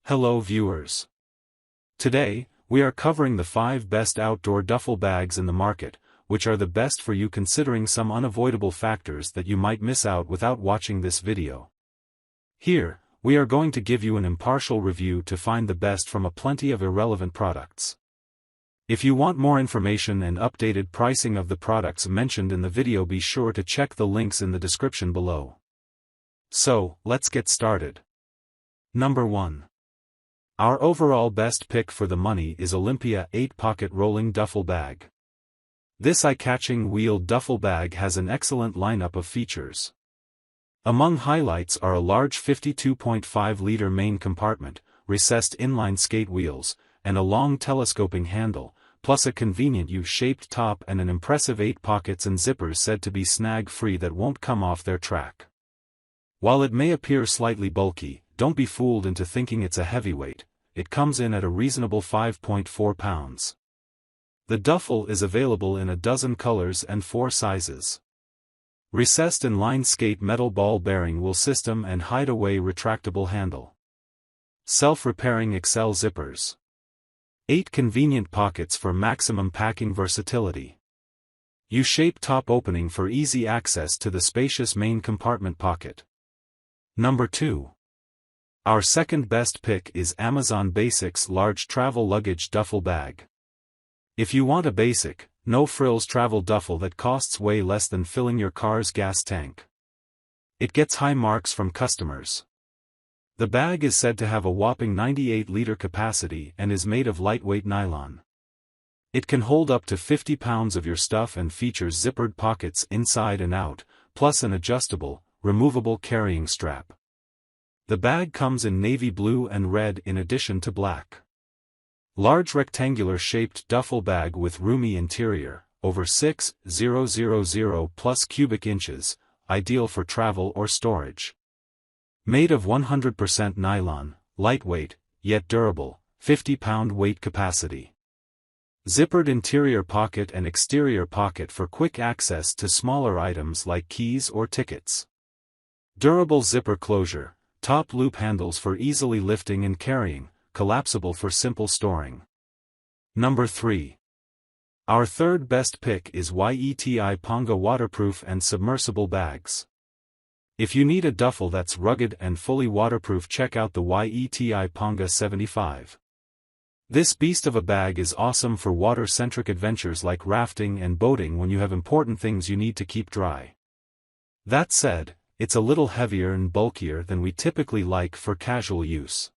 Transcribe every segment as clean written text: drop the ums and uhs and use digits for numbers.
Hello viewers. Today, we are covering the 5 best outdoor duffel bags in the market, which are the best for you considering some unavoidable factors that you might miss out without watching this video. Here, we are going to give you an impartial review to find the best from a plenty of irrelevant products. If you want more information and updated pricing of the products mentioned in the video, be sure to check the links in the description below. So, let's get started. Number 1. Our overall best pick for the money is Olympia 8-Pocket Rolling Duffel Bag. This eye-catching wheeled duffel bag has an excellent lineup of features. Among highlights are a large 52.5-liter main compartment, recessed inline skate wheels, and a long telescoping handle, plus a convenient U-shaped top and an impressive 8 pockets and zippers said to be snag-free that won't come off their track. While it may appear slightly bulky, don't be fooled into thinking it's a heavyweight. It comes in at a reasonable 5.4 pounds. The duffel is available in a dozen colors and 4 sizes. Recessed inline skate metal ball bearing wheel system and hideaway retractable handle. Self-repairing Excel zippers. 8 convenient pockets for maximum packing versatility. U-shaped top opening for easy access to the spacious main compartment pocket. Number 2. Our second best pick is Amazon Basics Large Travel Luggage Duffel Bag. If you want a basic, no-frills travel duffel that costs way less than filling your car's gas tank, it gets high marks from customers. The bag is said to have a whopping 98-liter capacity and is made of lightweight nylon. It can hold up to 50 pounds of your stuff and features zippered pockets inside and out, plus an adjustable, removable carrying strap. The bag comes in navy blue and red in addition to black. Large rectangular-shaped duffel bag with roomy interior, over 6,000 plus cubic inches, ideal for travel or storage. Made of 100% nylon, lightweight, yet durable, 50-pound weight capacity. Zippered interior pocket and exterior pocket for quick access to smaller items like keys or tickets. Durable zipper closure. Top loop handles for easily lifting and carrying, collapsible for simple storing. Number 3. Our third best pick is YETI Panga Waterproof and Submersible Bags. If you need a duffel that's rugged and fully waterproof, check out the YETI Panga 75. This beast of a bag is awesome for water-centric adventures like rafting and boating when you have important things you need to keep dry. That said, it's a little heavier and bulkier than we typically like for casual use.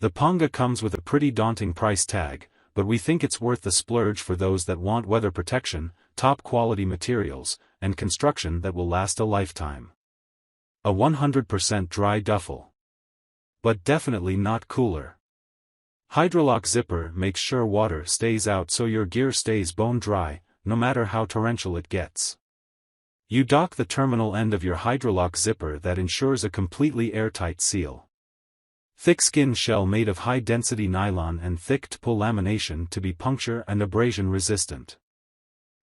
The Panga comes with a pretty daunting price tag, but we think it's worth the splurge for those that want weather protection, top-quality materials, and construction that will last a lifetime. A 100% dry duffel. But definitely not cooler. Hydrolock zipper makes sure water stays out so your gear stays bone dry, no matter how torrential it gets. You dock the terminal end of your hydrolock zipper that ensures a completely airtight seal. Thick skin shell made of high-density nylon and thick-pull lamination to be puncture and abrasion resistant.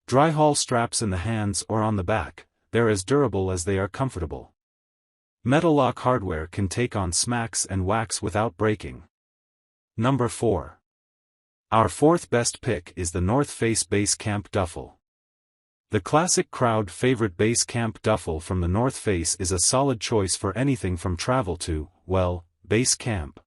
Dry haul straps in the hands or on the back, they're as durable as they are comfortable. Metal lock hardware can take on smacks and whacks without breaking. Number 4. Our fourth best pick is the North Face Base Camp Duffel. The classic crowd favorite base camp duffel from the North Face is a solid choice for anything from travel to, well, base camp.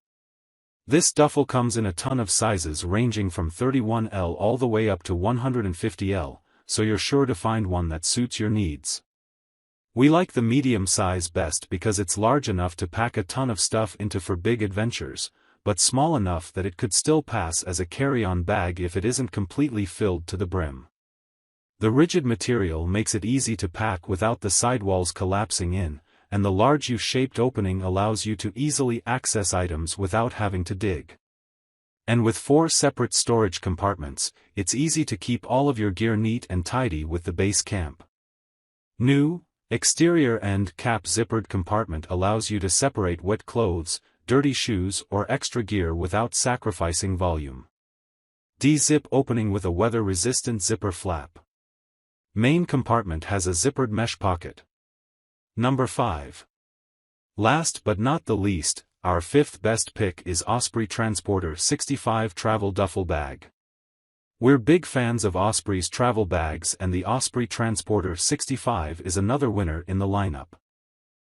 This duffel comes in a ton of sizes ranging from 31L all the way up to 150L, so you're sure to find one that suits your needs. We like the medium size best because it's large enough to pack a ton of stuff into for big adventures, but small enough that it could still pass as a carry-on bag if it isn't completely filled to the brim. The rigid material makes it easy to pack without the sidewalls collapsing in, and the large U-shaped opening allows you to easily access items without having to dig. And with 4 separate storage compartments, it's easy to keep all of your gear neat and tidy with the base camp. New, exterior end cap zippered compartment allows you to separate wet clothes, dirty shoes or extra gear without sacrificing volume. D-zip opening with a weather-resistant zipper flap. Main compartment has a zippered mesh pocket. Number 5. Last but not the least, our fifth best pick is Osprey Transporter 65 Travel Duffel Bag. We're big fans of Osprey's travel bags, and the Osprey Transporter 65 is another winner in the lineup.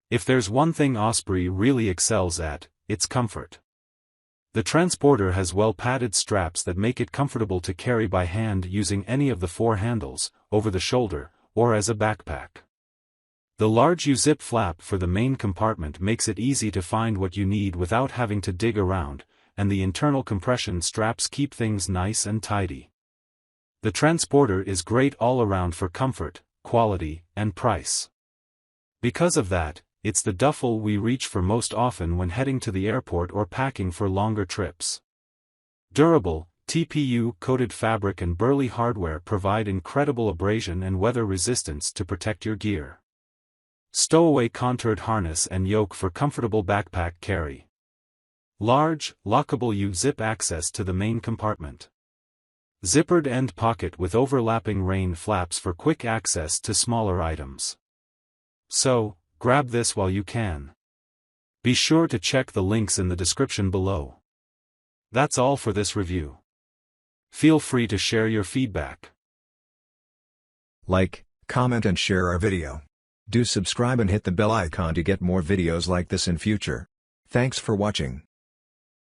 If there's one thing Osprey really excels at, it's comfort. The Transporter has well-padded straps that make it comfortable to carry by hand using any of the four handles, over the shoulder, or as a backpack. The large U-zip flap for the main compartment makes it easy to find what you need without having to dig around, and the internal compression straps keep things nice and tidy. The Transporter is great all around for comfort, quality, and price. Because of that, it's the duffel we reach for most often when heading to the airport or packing for longer trips. Durable, TPU-coated fabric and burly hardware provide incredible abrasion and weather resistance to protect your gear. Stowaway contoured harness and yoke for comfortable backpack carry. Large, lockable U-zip access to the main compartment. Zippered end pocket with overlapping rain flaps for quick access to smaller items. So, grab this while you can. Be sure to check the links in the description below. That's all for this review. Feel free to share your feedback. Like, comment and share our video. Do subscribe and hit the bell icon to get more videos like this in future. Thanks for watching.